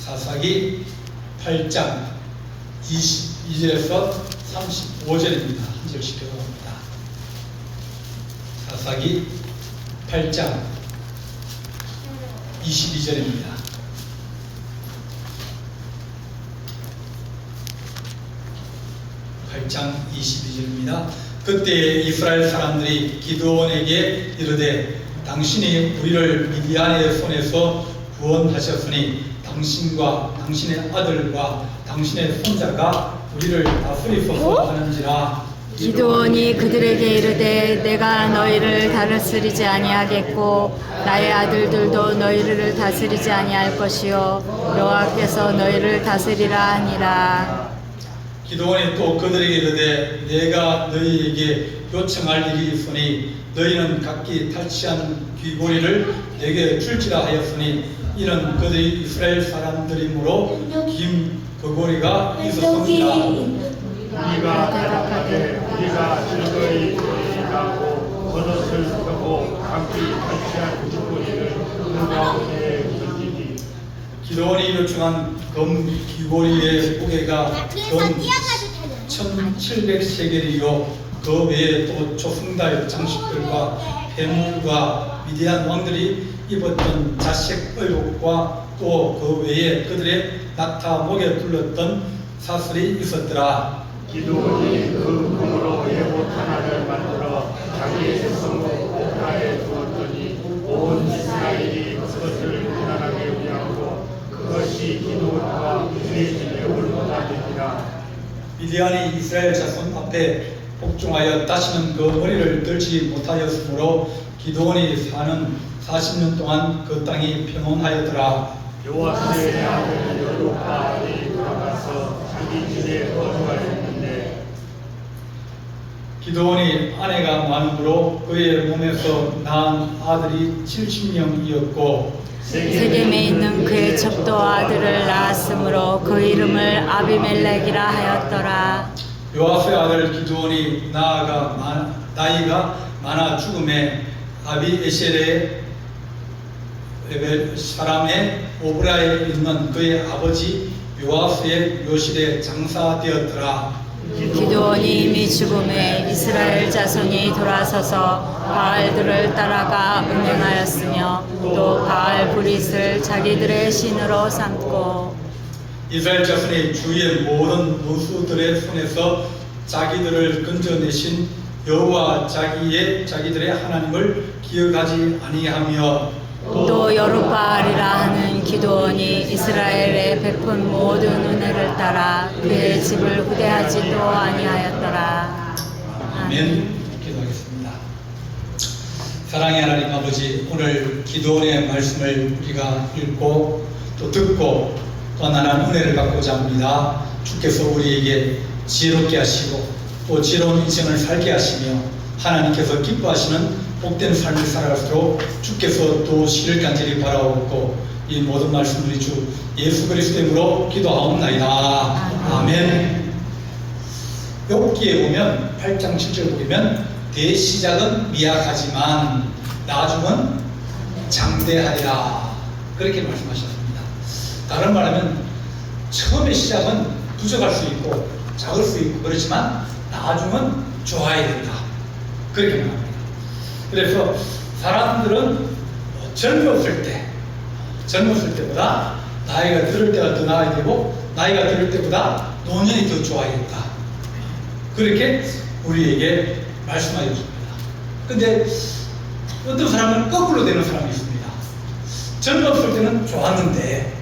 사사기 8장 22절에서 35절입니다. 한 절씩 읽어봅니다. 사사기 8장 22절입니다. 그때 이스라엘 사람들이 기드온에게 이르되 당신이 우리를 미디안의 손에서 구원하셨으니 당신과 당신의 아들과 당신의 손자가 우리를 다스리소서 하는지라. 기드온이 그들에게 이르되 내가 너희를 다스리지 아니하겠고 나의 아들들도 너희를 다스리지 아니할 것이요 여호와께서 너희를 다스리라 하니라. 기드온이 또 그들에게 이르되 내가 너희에게 요청할 일이 있으니 너희는 각기 탈취한 귀고리를 내게 줄지라 하였으니 이는 그들이 이스라엘 사람들이므로 긴 귀고리가 있었습니다. 우리가 대답하되 우리가 즐거이 일하고 겉옷을 펴고 각기 탈취한 귀고리를 그 가운데 던지니. 기드온이 요청한 금 귀고리의 무게가 금 1700세겔이요 그 외에 또 초승달 장식들과 폐물과 미디안 왕들이 입었던 자색 의복과 또 그 외에 그들의 낙타 목에 둘렀던 사슬이 있었더라. 기드온이 그 금으로 예봇 하나를 만들어 자기의 백성으로 오프라에 두었더니 온 이스라엘이 그것을 편안하게 위하고 그것이 기드온과 그의 집에 올무다 되니라. 미디안이 이스라엘 자손 앞에 복종하여 다시는 그 머리를 들지 못하였으므로 기드온이 사는 40년 동안 그 땅이 평온하였더라. 요아스의 아들 여루바알이 돌아가서 자기 집에 거주하였는데 기드온이 아내가 많으므로 그의 몸에서 낳은 아들이 70명이었고 세겜에 있는 그의 첩도 아들을 낳았으므로 그 이름을 아비멜렉이라 하였더라. 요아스의 아들 기드온이 나이가 많아 죽음에 아비에셀의 사람의 오브라에 있는 그의 아버지 요아스의 묘실에 장사되었더라. 기드온이 이미 죽음에 이스라엘 자손이 돌아서서 바알들을 따라가 음행하였으며 또 바알 브릿을 자기들의 신으로 삼고 이스라엘 자손이 주위의 모든 무수들의 손에서 자기들을 건져내신 여호와 자기들의 하나님을 기억하지 아니하며 또 여룻바알이라 하는 기드온이 이스라엘에 베푼 모든 은혜를 따라 그의 집을 후대하지도 아니하였더라. 아멘. 기도하겠습니다. 사랑의 하나님 아버지, 오늘 기도원의 말씀을 우리가 읽고 또 듣고 또 나는 은혜를 받고자 합니다. 주께서 우리에게 지혜롭게 하시고 또 지혜로운 인생을 살게 하시며 하나님께서 기뻐하시는 복된 삶을 살아갈수록 주께서 도우시기를 간절히 바라옵고 이 모든 말씀 우리 주 예수 그리스도 이름으로 기도하옵나이다. 아멘. 욥기에 보면 8장 7절 보면 대시작은 미약하지만 나중은 장대하리라 그렇게 말씀하셨습니다. 다른 말하면 처음의 시작은 부족할 수 있고 작을 수 있고 그렇지만 나중은 좋아야 된다 그렇게 말합니다. 그래서 사람들은 젊었을 때보다 나이가 들을 때가 더 나아야 되고 나이가 들을 때보다 노년이 더 좋아야겠다 그렇게 우리에게 말씀하여 줍니다. 근데 어떤 사람은 거꾸로 되는 사람이 있습니다. 젊었을 때는 좋았는데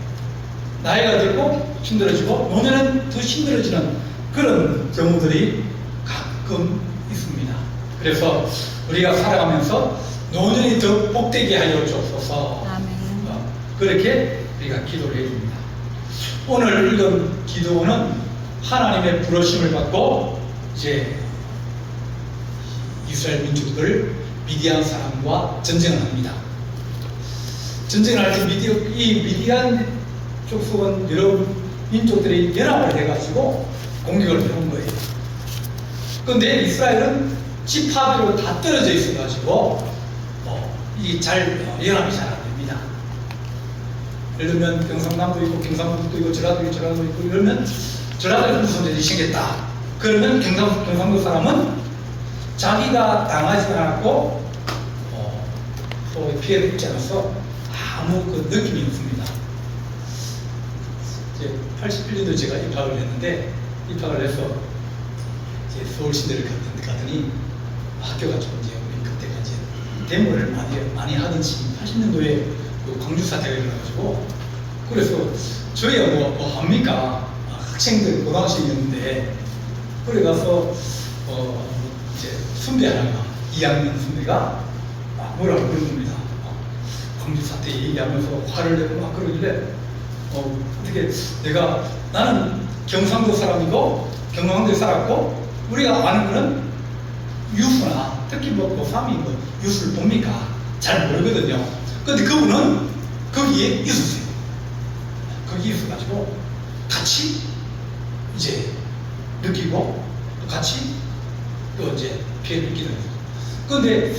나이가 들고 힘들어지고 노년은 더 힘들어지는 그런 경우들이 가끔 있습니다. 그래서 우리가 살아가면서 노년이 더 복되게 하여 주옵소서. 아멘. 그렇게 우리가 기도를 해줍니다. 오늘 읽은 기도는 하나님의 부르심을 받고 이제 이스라엘 민족들 미디안 사람과 전쟁을 합니다. 전쟁을 할 때 이 미디안 족속은 여러 민족들이 연합을 해가지고 공격을 해온 거예요. 그런데 이스라엘은 지파별로 다 떨어져 있어가지고 이 연합이 잘 안 됩니다. 예를 들면 경상남도 있고 경상북도 있고 전라도 있고 이러면 전라도에 무슨 일이 생겼다. 그러면 경상도 사람은 자기가 당하지 않았고 또 피해를 입지 않아서 아무 그 느낌이 없습니다. 이제 81년도 제가 입학을 했는데 입학을 해서 이제 서울시대를 갔더니 학교가 좀 이제 우리 그때가 이제 데모를 많이 하던지 80년도에 그 광주 사태가 일어나가지고 그래서 저희가 뭐 합니까? 학생들 고등학생이었는데 그래 가서 이제 선배 하나가 2학년 선배가 뭐라고 그런 겁니다. 광주 사태 얘기하면서 화를 내고 막 그러길래 어떻게 나는 경상도 사람이고 경상도에 살았고 우리가 아는 거는 유수나 특히 뭐 고3이 뭐 유수를 봅니까? 잘 모르거든요. 근데 그분은 거기에 있었어요. 거기에 있어가지고 같이 이제 느끼고 또 같이 또 이제 피해를 느끼는 거죠. 그런데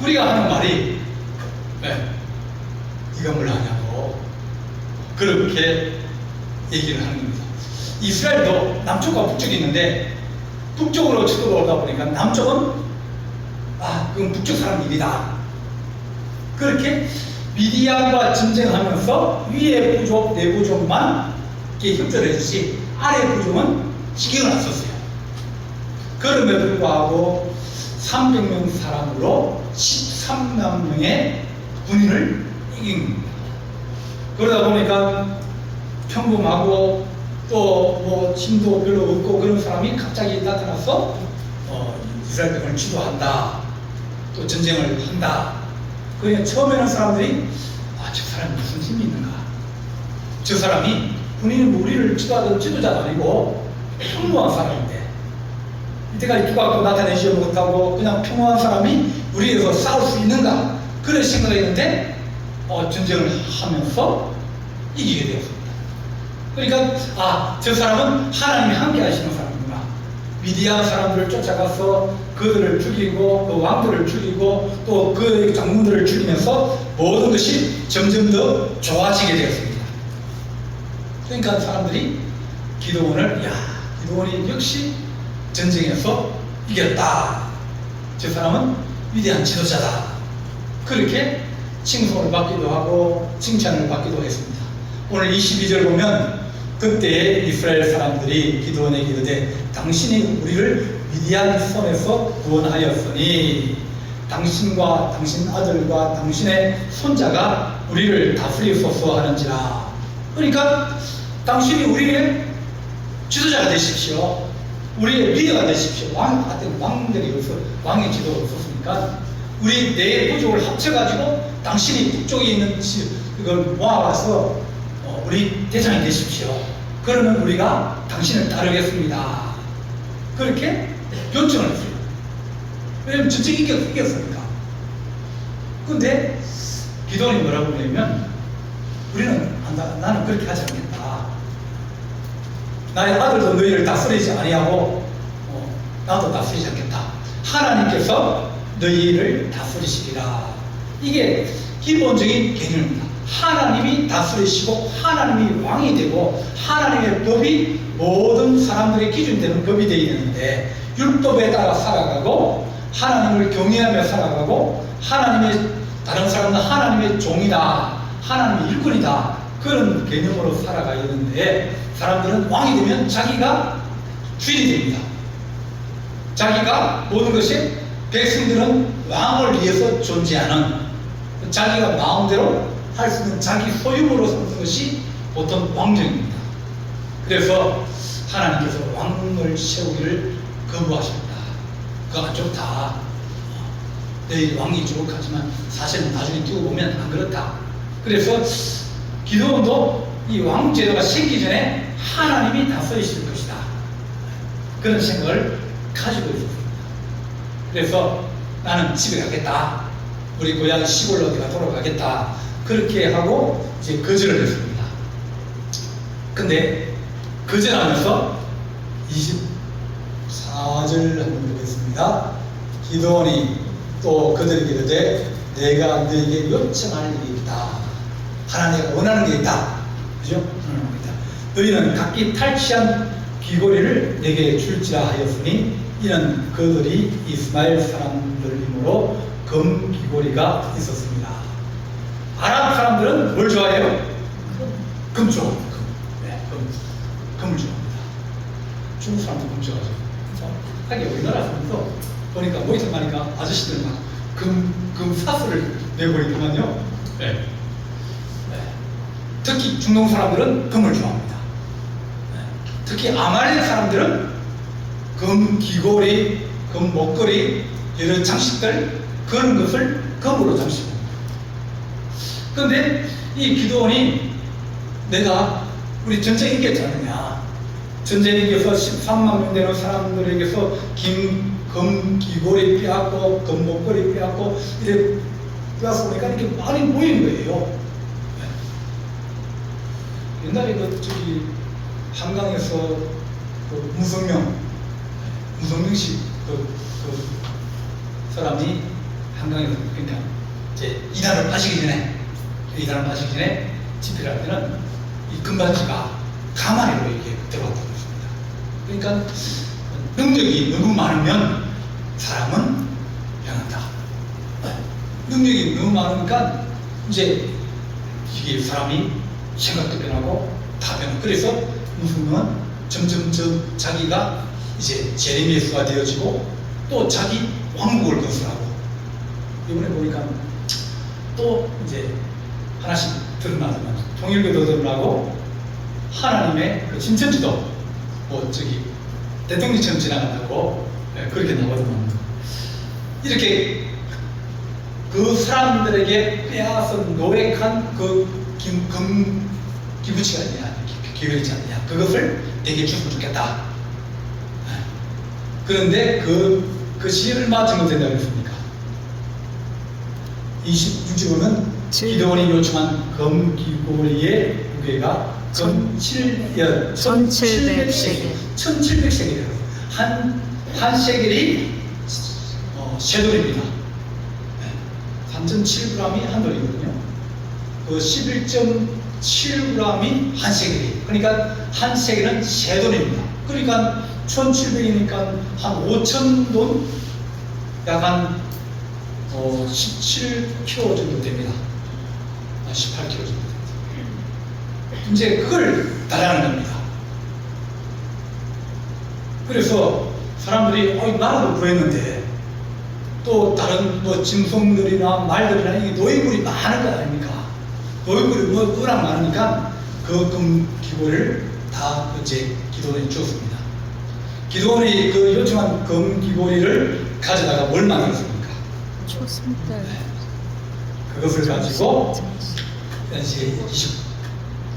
우리가 하는 말이 네가 뭘 하냐고 그렇게 얘기를 하는 겁니다. 이스라엘도 남쪽과 북쪽이 있는데 북쪽으로 쳐들어오다 보니까 남쪽은 그건 북쪽 사람 일이다. 그렇게 미디안과 전쟁하면서 위에 부족, 내부족만 협조를 해주지 아래 부족은 신경을 안 썼어요. 그럼에도 불구하고 300명 사람으로 13만 명의 군인을 이긴 겁니다. 그러다 보니까 평범하고 또 뭐 힘도 별로 없고 그런 사람이 갑자기 나타나서 이스라엘 백성을 지도한다. 또 전쟁을 한다. 그러니까 처음에는 사람들이 저 사람이 무슨 힘이 있는가? 저 사람이 군인 우리를 지도하던 지도자가 아니고 평범한 사람인데 이때까지 누가 나타내지 못하고 그냥 평범한 사람이 우리에서 싸울 수 있는가? 그런 생각이 있는데 전쟁을 하면서 이기게 되었습니다. 그러니까 저 사람은 하나님이 함께 하시는 사람이구나. 미디안 사람들을 쫓아가서 그들을 죽이고 그 왕들을 죽이고 또 그 장군들을 죽이면서 모든 것이 점점 더 좋아지게 되었습니다. 그러니까 사람들이 기도원을 기도원이 역시 전쟁에서 이겼다. 저 사람은 위대한 지도자다. 그렇게 칭송을 받기도 하고 칭찬을 받기도 했습니다. 오늘 22절 보면 그때 이스라엘 사람들이 기도원에게 이르되 당신이 우리를 미디안 손에서 구원하였으니 당신과 당신 아들과 당신의 손자가 우리를 다스리소서 하는지라. 그러니까 당신이 우리의 지도자가 되십시오. 우리의 리더가 되십시오. 왕들이 왕의 지도가 없었으니까 우리 네 부족을 합쳐가지고 당신이 북쪽에 있는 그걸 모아와서 우리 대장이 되십시오. 그러면 우리가 당신을 따르겠습니다. 그렇게 요청을 했어요. 왜냐면 전쟁이 이겼으니까. 근데 기도원이 뭐라고 그러냐면 우리는 나는 그렇게 하지 않겠다. 나의 아들도 너희를 다스리지 아니하고 나도 다스리지 않겠다. 하나님께서 너희를 다스리시리라. 이게 기본적인 개념입니다. 하나님이 다스리시고 하나님이 왕이 되고 하나님의 법이 모든 사람들의 기준되는 법이 되어 있는데 율법에 따라 살아가고 하나님을 경외하며 살아가고 다른 사람은 하나님의 종이다. 하나님의 일꾼이다. 그런 개념으로 살아가야 되는데 사람들은 왕이 되면 자기가 주인이 됩니다. 자기가 모든 것이 백성들은 왕을 위해서 존재하는 자기가 마음대로 할 수 있는 자기 소유물로 삼는 것이 보통 왕정입니다. 그래서 하나님께서 왕을 세우기를 거부하십니다. 그거 안 좋다. 너희 왕이 주목하지만 사실은 나중에 두고 보면 안 그렇다. 그래서 기도원도 이 왕제도가 생기기 전에 하나님이 다스리실 것이다. 그런 생각을 가지고 있었습니다. 그래서 나는 집에 가겠다. 우리 고향 시골 어디가 돌아가겠다. 그렇게 하고 이제 거절을 했습니다. 근데 거절하면서 24절 한번 보겠습니다. 기도원이 또 그들에게 이르되 내가 너에게 요청할 일이 있다. 하나님이 원하는 게 있다. 그죠? 원하는 게 있다. 너희는 각기 탈취한 귀고리를 내게 줄지라 하였으니 이는 그들이 이스마엘 사람들이므로 금 귀고리가 있었습니다. 아랍 사람들은 뭘 좋아해요? 금 좋아합니다. 금. 네, 금을 좋아합니다. 중국 사람도 금 좋아하죠. 하긴 우리나라 사람도 보니까 모이터 가니까 아저씨들 막 금 사슬을 내고 있더만요. 네. 네. 특히 중동 사람들은 금을 좋아합니다. 네. 특히 아말렉 사람들은 금 귀걸이, 금 목걸이, 이런 장식들 그런 것을 금으로 장식합니다. 그런데 이 기도원이 내가 우리 전쟁 이겼지 않느냐, 전쟁 이겨서 13만 명 되는 사람들에게서 금 귀걸이 빼앗고 금 목걸이 빼앗고 이렇게 빼앗고 보니까 이렇게 많이 모이는 거예요. 네. 옛날에 저기 한강에서 무성명 씨 그 사람이 한강에서 그러니까 이제 이단을 빠지기 전에 집회를 할 때는 이 금반지가 가만히로 이렇게 들어갔다고 했습니다. 그러니까 능력이 너무 많으면 사람은 변한다. 능력이 너무 많으니까 이제 이게 사람이 생각도 변하고 다 변하고, 그래서 무성명은 점점 자기가 이제 제레미야스가 되어지고 또 자기 왕국을 건설하고, 이번에 보니까 또 이제 하나씩 드러나지만 통일교도 드러나고 하나님의 그 신천지도 저기 대통령처럼 지나간다고 그렇게 나거든요. 이렇게 그 사람들에게 빼앗은 노획한 그 기부치가 아니냐, 기회있지 않느냐, 그것을 내게 주면 좋겠다. 그런데 그것이 얼마 정도 된다고 했습니까? 26절 보면 기도원이 요청한 금 귀고리의 무게가 금 1700세겔, 1700세겔이에요. 한 세겔이 쉐돌입니다. 3.7g이 한 돌이거든요. 그 11.7g이 한 세겔이, 그러니까 한 세겔은 세 돈입니다. 그러니까 1700이니까 한 5,000돈, 약 한 17kg 정도 됩니다. 18kg 정도 됩니다. 이제 그걸 달라는 겁니다. 그래서 사람들이 나라도 구했는데 또 다른 짐승들이나 말들이나 이 노예물이 많은 거 아닙니까? 노예물이 워낙 많으니까 그 금 귀고리를 다 이제 기도원에 주었습니다. 기도원이 그 요청한 금 귀고리를 가져다가 뭘 만들었습니까? 그것을 가지고 이제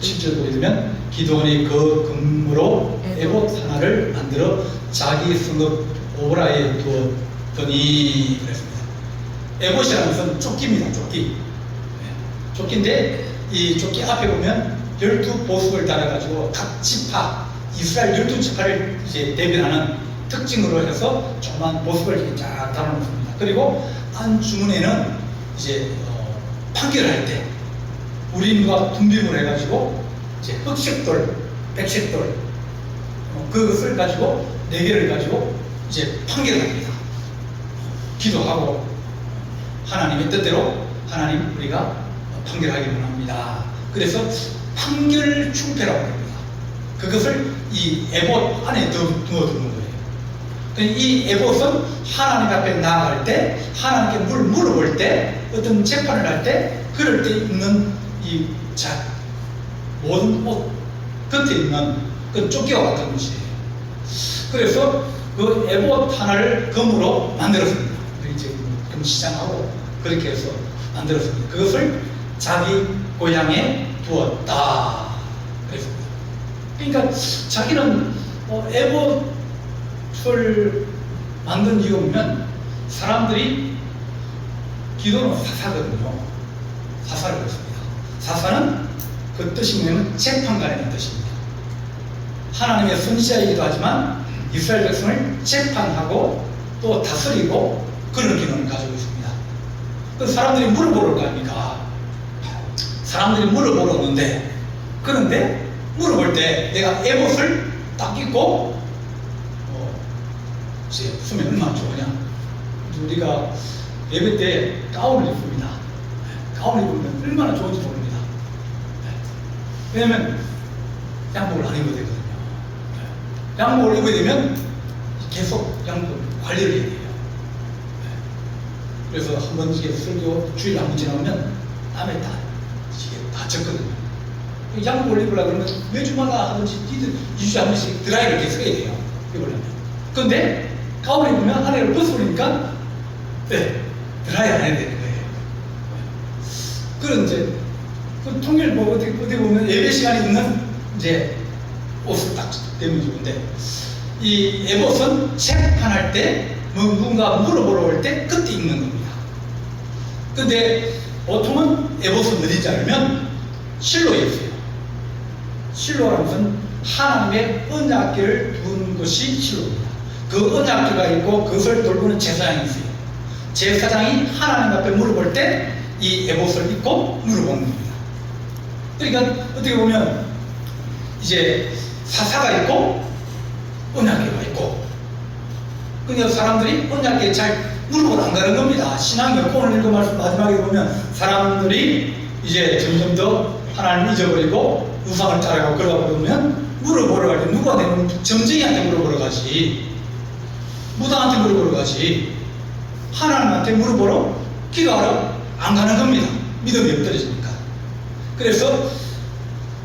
27절 보게 되면 기도원이 그 금으로 에봇 하나를 만들어 자기 성읍 오브라에 두었더니 그랬습니다. 에봇이라는 것은 조끼입니다. 조끼인데 이 조끼 앞에 보면 12보석을 달아가지고 각 지파, 이스라엘 12지파를 이제 대변하는 특징으로 해서 조그만 보석을 이렇게 쫙 달아놓습니다. 그리고 안주문에는 이제 판결할 때 우림과 분비물 해가지고 이제 흑색돌, 백색돌 그것을 가지고 4개를 가지고 이제 판결합니다. 기도하고 하나님의 뜻대로 하나님 우리가 판결하기를 원합니다. 그래서 판결 충패라고 합니다. 그것을 이 에봇 안에 넣어두는 거예요. 이 에봇은 하나님 앞에 나아갈 때, 하나님께 물어볼 때, 어떤 재판을 할 때, 그럴 때 입는 이 모든 옷 겉에 있는 그 조끼와 같은 것이에요. 그래서 그 에봇 하나를 금으로 만들었습니다. 이제 금 시장하고 그렇게 해서 만들었습니다. 그것을 자기 고향에 두었다. 그랬습니다. 그러니까 자기는 에봇을 만든 이유가 뭐냐면 사람들이 기도는 사사거든요. 사사를 그랬습니다. 사사는 그 뜻이 뭐냐면 재판관이라는 뜻입니다. 하나님의 선지자이기도 하지만 이스라엘 백성을 재판하고 또 다스리고 그런 기능을 가지고 있습니다. 그 사람들이 물어볼 거 아닙니까? 사람들이 물어보러 오는데, 그런데 물어볼 때 내가 에봇을 딱 입고 이제 쓰면 얼마나 좋으냐. 우리가 예배 때 가운을 입습니다. 가운을 입으면 얼마나 좋은지 모릅니다. 왜냐면 양복을 안 입어야 되거든요. 양복을 입어야 되면 계속 양복 관리를 해야 돼요. 그래서 한 번 이게 설교 주일 한 번 지나면 땀에 이게 다 젖거든요. 양복을 입으려고 그러면 매주마다 하든지 2주에 한 번씩 드라이를 계속 해야 돼요. 입으려면. 근데 가운을 입으면 안에를 벗어버리니까 드라이 안 해야 되는 거예요. 그런 이제 그 통일 뭐 어떻게 보면 예배 시간에 입는 이제 옷을 딱 되면 좋은데, 이 에봇은 책판할 때 누군가 물어보러 올 때 그때 입는 겁니다. 근데 보통은 에봇은 어디지 않으면 실로에 있어요. 실로라는 것은 하나님의 언약궤를 둔 것이 실로입니다. 그 언약궤가 있고 그것을 돌보는 제사장이 있어요. 제사장이 하나님 앞에 물어볼 때 이 에봇을 입고 물어보는 겁니다. 그러니까 어떻게 보면 이제 사사가 있고 언약궤가 있고, 그러니까 사람들이 언약궤 잘 물어보러 안 가는 겁니다. 신앙의 오늘 읽은 말씀 마지막에 보면 사람들이 이제 점점 더 하나님을 잊어버리고 우상을 따라가고 그러다 보면 물어보러 갈 때 누가 되면 점쟁이한테 물어보러 가지, 무당한테 물어보러 가지, 하나님한테 물어보러 기도하러 안 가는 겁니다. 믿음이 엎드려지니까. 그래서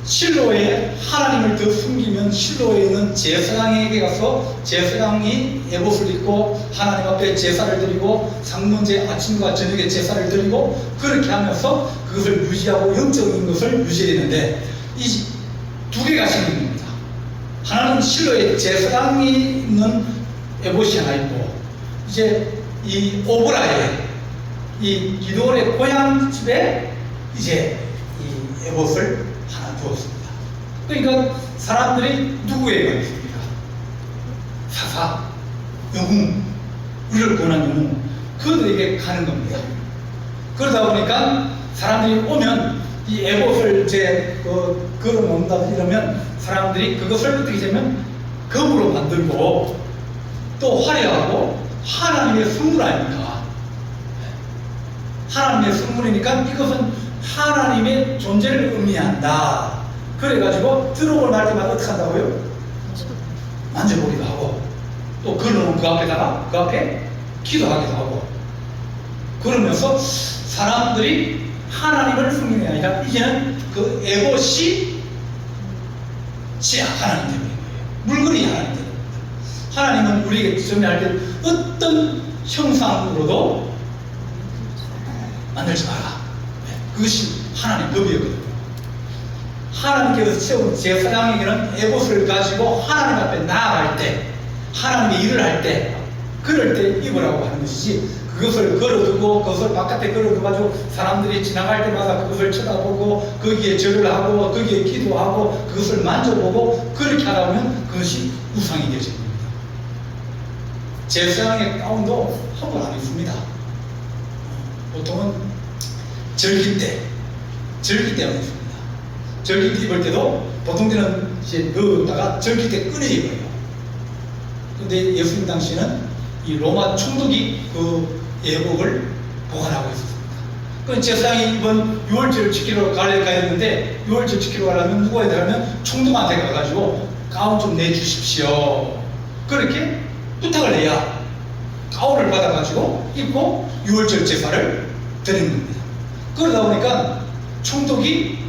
실로에 하나님을 더 숨기면 실로에 있는 제사장에게 가서 제사장이 에봇을 입고 하나님 앞에 제사를 드리고 상문제 아침과 저녁에 제사를 드리고 그렇게 하면서 그것을 유지하고 영적인 것을 유지했는데, 이 두 개가 생긴 겁니다. 하나는 실로에 제사장이 있는 에봇이 하나 있고, 이제 이 오브라에 이 기도원의 고향집에 이제 이 에봇을 하나 두었습니다. 그러니까 사람들이 누구에게 있습니까? 사사, 영웅, 우리를 구원한 영웅, 그들에게 가는 겁니다. 그러다 보니까 사람들이 오면 이 에봇을 이제 걸어 놓는다 이러면 사람들이 그것을 어떻게 되면 금으로 만들고 또 화려하고 하나님의 선물 아닙니까? 하나님의 선물이니까 이것은 하나님의 존재를 의미한다. 그래가지고 들어올 때마다 어떻게 한다고요? 만져보기도 하고, 또 걸어놓은 그 앞에다가 그 앞에 기도하기도 하고, 그러면서 사람들이 하나님을 숨기는 게 아니라 이제는 그 에봇이 하나님 때문인 거예요. 물건이 하나님 때문입니다. 하나님은 우리에게 전할 때 어떤 형상으로도 만들지 마라. 그것이 하나님의 법이었거든요. 하나님께서 세운 제사장에게는 에봇을 가지고 하나님 앞에 나아갈 때, 하나님의 일을 할 때, 그럴 때 입으라고 하는 것이지, 그것을 걸어두고 그것을 바깥에 걸어두가지고 사람들이 지나갈 때마다 그것을 쳐다보고 거기에 절을 하고 거기에 기도하고 그것을 만져보고 그렇게 하다 보면 그것이 우상이 되어집니다. 제사장의 가운도 한번 안 입습니다. 보통은 절기 때만 입습니다. 절기 때 입을 때도 보통 때는 이제 넣었다가 절기 때 꺼내 입어요. 근데 예수님 당시에는 이 로마 총독이 그 예복을 보관하고 있었습니다. 그 제사장이 이번 6월절 지키러 가야 했는데 6월절 지키러 가려면 누가 해야 되냐면 총독한테 가가지고 가운 좀 내주십시오. 그렇게 부탁을 해야 가운을 받아가지고 입고 6월절 제사를 드리는 겁니다. 그러다 보니까 총독이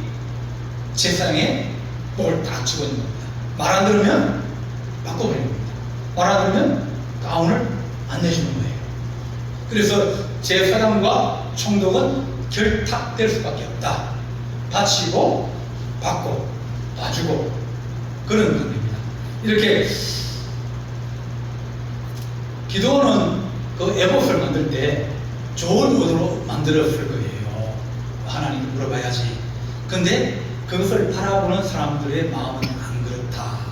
제사장에 목을 딱 집어넣는 겁니다. 말 안 들으면 바꿔버리는 겁니다. 말 안 들으면 가운을 안 내주는 거예요. 그래서 제사장과 총독은 결탁될 수밖에 없다. 바치고 받고 봐주고 그런 겁니다. 이렇게 기도는 그 에봇을 만들 때 좋은 의도로 만들었을 거예요. 하나님께 물어봐야지. 근데 그것을 바라보는 사람들의 마음은 안 그렇다.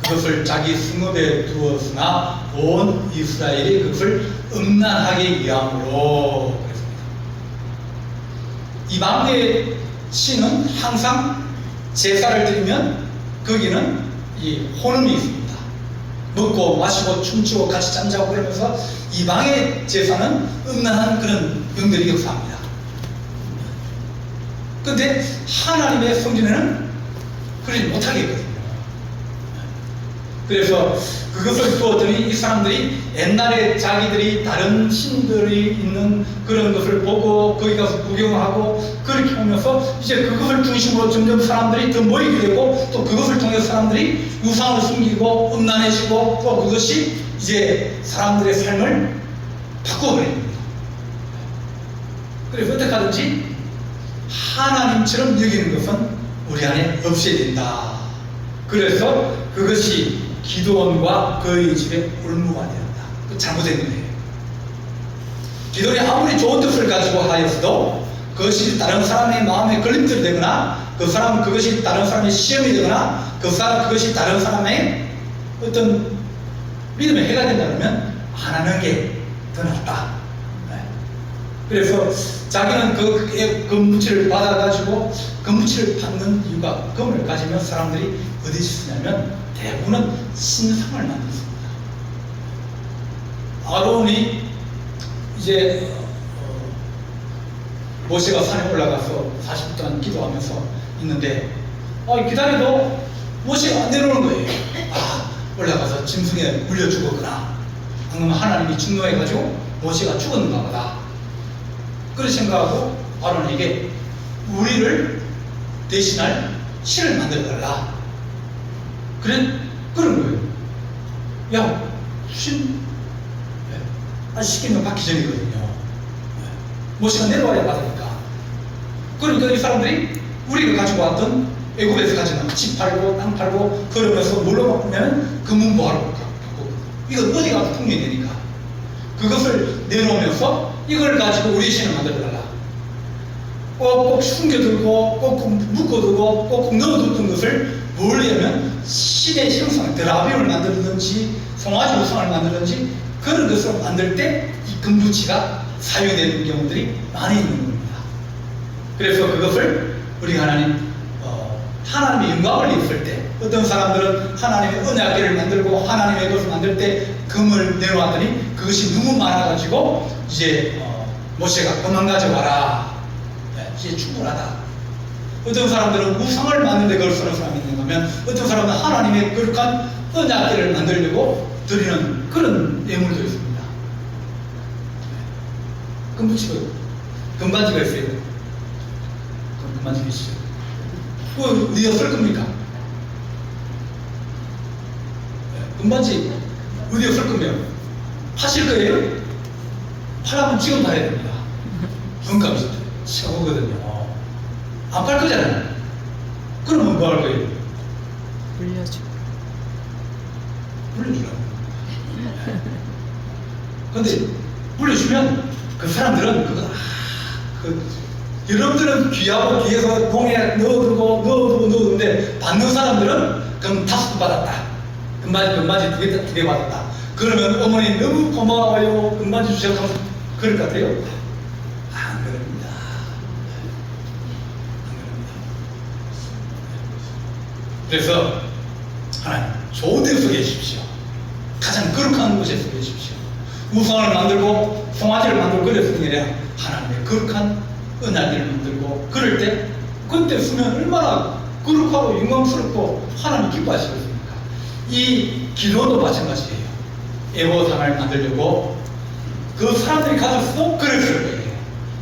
그것을 자기 승업에 두었으나 온 이스라엘이 그것을 음란하게 위함으로 그랬습니다. 이방의 신은 항상 제사를 드리면 거기는 이 혼음이 있습니다. 먹고 마시고 춤추고 같이 잠자고 그러면서 이방의 제사는 음란한 그런 영들이 역사합니다. 근데 하나님의 성전에는 그러지 못하겠거든요. 그래서 그것을 두었더니 이 사람들이 옛날에 자기들이 다른 신들이 있는 그런 것을 보고 거기 가서 구경하고 그렇게 오면서 이제 그것을 중심으로 점점 사람들이 더 모이게 되고 또 그것을 통해서 사람들이 우상을 숨기고 음란해지고 또 그것이 이제 사람들의 삶을 바꿔버립니다. 그래서 어떻게 하든지 하나님처럼 여기는 것은 우리 안에 없어야 된다. 그래서 그것이 기드온과 그의 집에 올무가 되었다. 잘못된 거예요. 기드온이 아무리 좋은 뜻을 가지고 하였어도 그것이 다른 사람의 마음에 걸림돌이 되거나 그 사람은 그것이 다른 사람의 시험이 되거나 그것이 다른 사람의 어떤 믿음에 해가 된다면 안 하는 게 더 낫다. 그래서 자기는 그 금붙이를 받아가지고 금붙이를 받는 이유가 금을 가지면 사람들이 어디 쓰냐면 대부분은 신상을 만들었습니다. 아론이 이제 모세가 산에 올라가서 40분 동안 기도하면서 있는데 기다려도 모세가 안 내려오는 거예요. 올라가서 짐승에 물려 죽었구나. 방금 하나님이 충동해가지고 모세가 죽었는가 보다. 그렇게 생각하고 아론에게 우리를 대신할 신을 만들어달라. 그런 거예요. 야, 신, 아직 시키면 받기 전이거든요. 모세가 내려와야 받으니까. 그러니까 이 사람들이 우리가 가지고 왔던 애굽에서 가지고 집 팔고 땅 팔고 그러면서 뭘로 바꾸면 금은보화로 바꾸고 이건 어디 가도 통용이 되니까 그것을 내놓으면서 이걸 가지고 우리 신을 만들어달라. 꼭 숨겨두고 꼭 묶어두고 꼭 넣어뒀던 것을 뭘 하면 신의 형상, 드라빔을 만들든지 송아지 우상을 만들든지 그런 것을 만들 때 이 금붙이가 사용되는 경우들이 많이 있는 겁니다. 그래서 그것을 우리 하나님의 영광을 입을 때 어떤 사람들은 하나님의 언약궤를 만들고 하나님의 것을 만들 때 금을 내놓았더니 그것이 너무 많아가지고 이제 모세가 그만 가져와라. 이제 충분하다. 어떤 사람들은 우상을 만드는데 그걸 쓰는 사람이 있는가 하면 어떤 사람은 하나님의 거룩한 언약궤를 만들려고 드리는 그런 예물도 있습니다. 금붙이가 금반지가 있어요. 금반지가 있어요. 그거 어디다 쓸 겁니까? 금반지 어디다 쓸 거면 파실 거예요? 팔라면 지금 팔아야 됩니다. 금값이 최고거든요. 안 팔 거잖아요. 그러면 뭐 할 거예요? 물려줘. 물려주라고. 근데 물려주면 그 사람들은 여러분들은 귀하고 귀해서 봉에 넣어두는데 받는 사람들은 그럼 5개 받았다. 금바지 2개 받았다. 그러면 어머니 너무 고마워요. 금바지 주셔서 그럴 것 같아요? 안 그럽니다. 그래서 하나님 좋은 데 속에 계십시오. 가장 거룩한 곳에 속에 계십시오. 우상을 만들고 송아지를 만들고 그랬을 게 아니라 하나님의 거룩한 은하들을 만들고 그럴 때 그때 쓰면 얼마나 거룩하고 영광스럽고 하나님 기뻐하시겠습니까? 이 기도도 마찬가지예요. 에봇상을 만들려고 그 사람들이 가졌어도 그랬을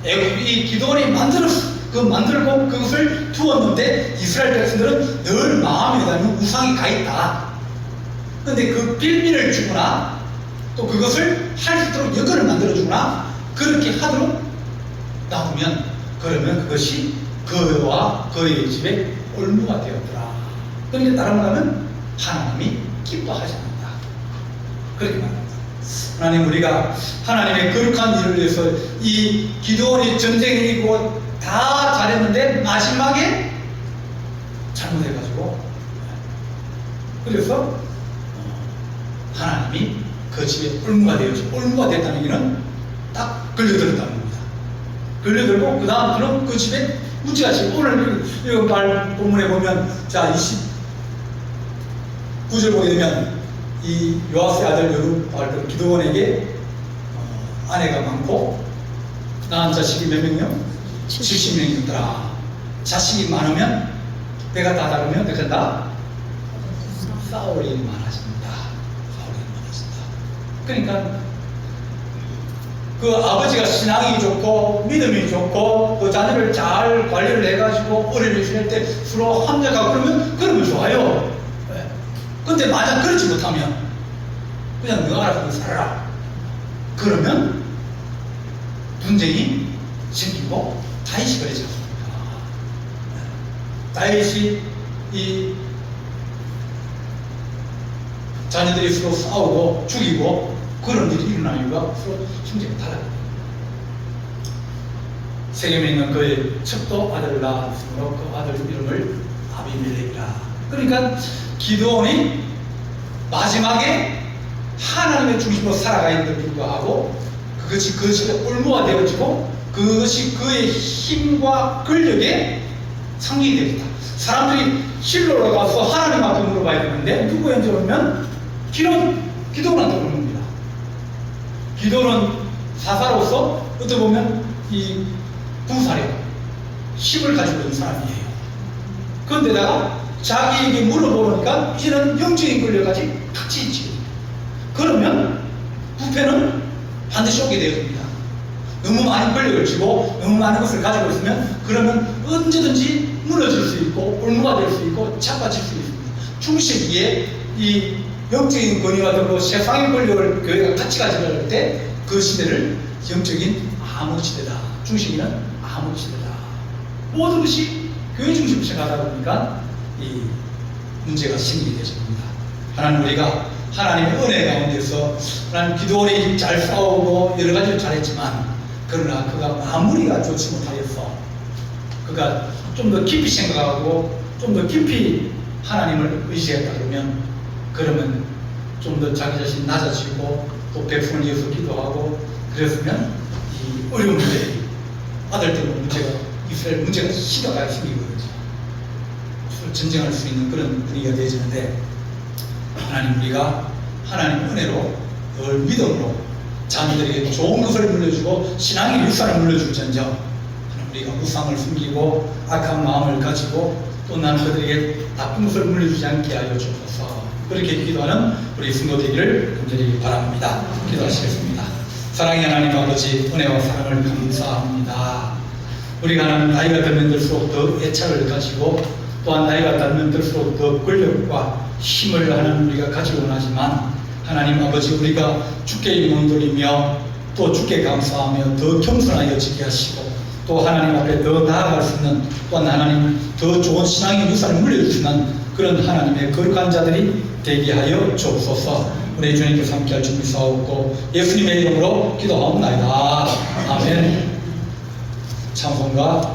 거예요. 이 기도원이 만들고 그것을 두었는데 이스라엘 백성들은 늘 마음에 닿는 우상이 가 있다. 그런데 그 빌미를 주거나 또 그것을 할 수 있도록 여건을 만들어주거나 그렇게 하도록 놔두면 그러면 그것이 그와 그의 집에 올무가 되었더라. 그러니까 다른 말하면 하나님이 기뻐하지 않는다. 그렇게 말합니다. 하나님 우리가 하나님의 거룩한 일을 위해서 이 기도원이 전쟁에 이기고 다 잘했는데 마지막에 잘못해가지고 그래서 하나님이 그 집에 올무가 되었죠. 올무가 됐다는 얘기는 딱 걸려들었다는 겁니다. 걸려들고 그 다음 그럼 그 집에 문제가 지금 오늘 이거 본문에 보면 자 29절 보게 되면 이 요아스의 아들 여룹바알은 기드온에게 아내가 많고 낳은 자식이 몇 명이요? 70명이었더라. 자식이 많으면 배가 다 다르면 어떻게 한다? 싸울이 많아집니다. 싸울이 많아진다. 그러니까 그 아버지가 신앙이 좋고 믿음이 좋고 그 자녀를 잘 관리를 해가지고 어린이 지낼 때 서로 합력하고 그러면 좋아요. 네. 근데 만약 그렇지 못하면 그냥 너가 알아서 살아라. 그러면 분쟁이 생기고 다윗이 그러지 않습니까? 다윗이 이 자녀들이 서로 싸우고 죽이고 그런 일이 일어나는 이유가 서로 형제가 달라요. 세겜에 있는 그의 첩도 아들을 낳았으므로 그 아들 이름을 아비멜렉이라. 그러니까 기드온이 마지막에 하나님의 중심으로 살아가 있는데도 불구하고 그것이 그 집에 올무가 되어지고 그것이 그의 힘과 권력에 상징이 됩니다. 사람들이 실로로 가서 하나님 앞에 물어봐야 되는데 누구한테 오면 기도원한테 오는 겁니다. 기도는 사사로서 어떻게 보면 이 부사력, 힘을 가지고 있는 사람이에요. 그런데다가 자기에게 물어보니까 이제는 영적인 권력까지 같이 있지. 그러면 부패는 반드시 오게 되어집니다. 너무 많은 권력을 쥐고 너무 많은 것을 가지고 있으면 그러면 언제든지 무너질 수 있고 올무가 될 수 있고 자빠질 수 있습니다. 중시기에 이 영적인 권위와 더불어 세상의 권력을 교회가 같이 가져갈 때 그 시대를 영적인 암흑 시대다. 중시기는 암흑 시대다. 모든 것이 교회 중심으로 생각하다 보니까 이 문제가 생기게 되십니다. 하나님 우리가 하나님의 은혜 가운데서 하나님 기도원이 잘 싸우고 여러 가지를 잘했지만 그러나 그가 마무리가 좋지 못하여서 그가 좀 더 깊이 생각하고 좀 더 깊이 하나님을 의지했다 그러면 좀 더 자기 자신 낮아지고 또 백성을 위해서 기도하고 그랬으면 이 어려운 문제 아들 때문에 문제가 이스라엘 문제가 시가가 생기거든요. 전쟁할 수 있는 그런 분위기가 되어지는데 하나님 우리가 하나님 은혜로 늘 믿음으로 자녀들에게 좋은 것을 물려주고 신앙의 유산을 물려줄지언정 우리가 우상을 숨기고 악한 마음을 가지고 또 나는 그들에게 나쁜 것을 물려주지 않게 하여 주옵소서. 그렇게 기도하는 우리 성도 되기를 간절히 바랍니다. 기도하시겠습니다. 사랑의 하나님 아버지 은혜와 사랑을 감사합니다. 우리가 하나님 나이가 들면 들수록 더 애착을 가지고 또한 나이가 들면 들수록 더 권력과 힘을 하나님 우리가 가지고 원하지만 하나님 아버지 우리가 주께 몸 돌리며 또 주께 감사하며 더 겸손하여 지게 하시고 또 하나님 앞에 더 나아갈 수 있는 또한 하나님 더 좋은 신앙의 유산을 물려주시는 그런 하나님의 거룩한 자들이 되게 하여 주옵소서. 우리 주님께서 함께할 준비 사옵고 예수님의 이름으로 기도하옵나이다. 아멘. 찬송가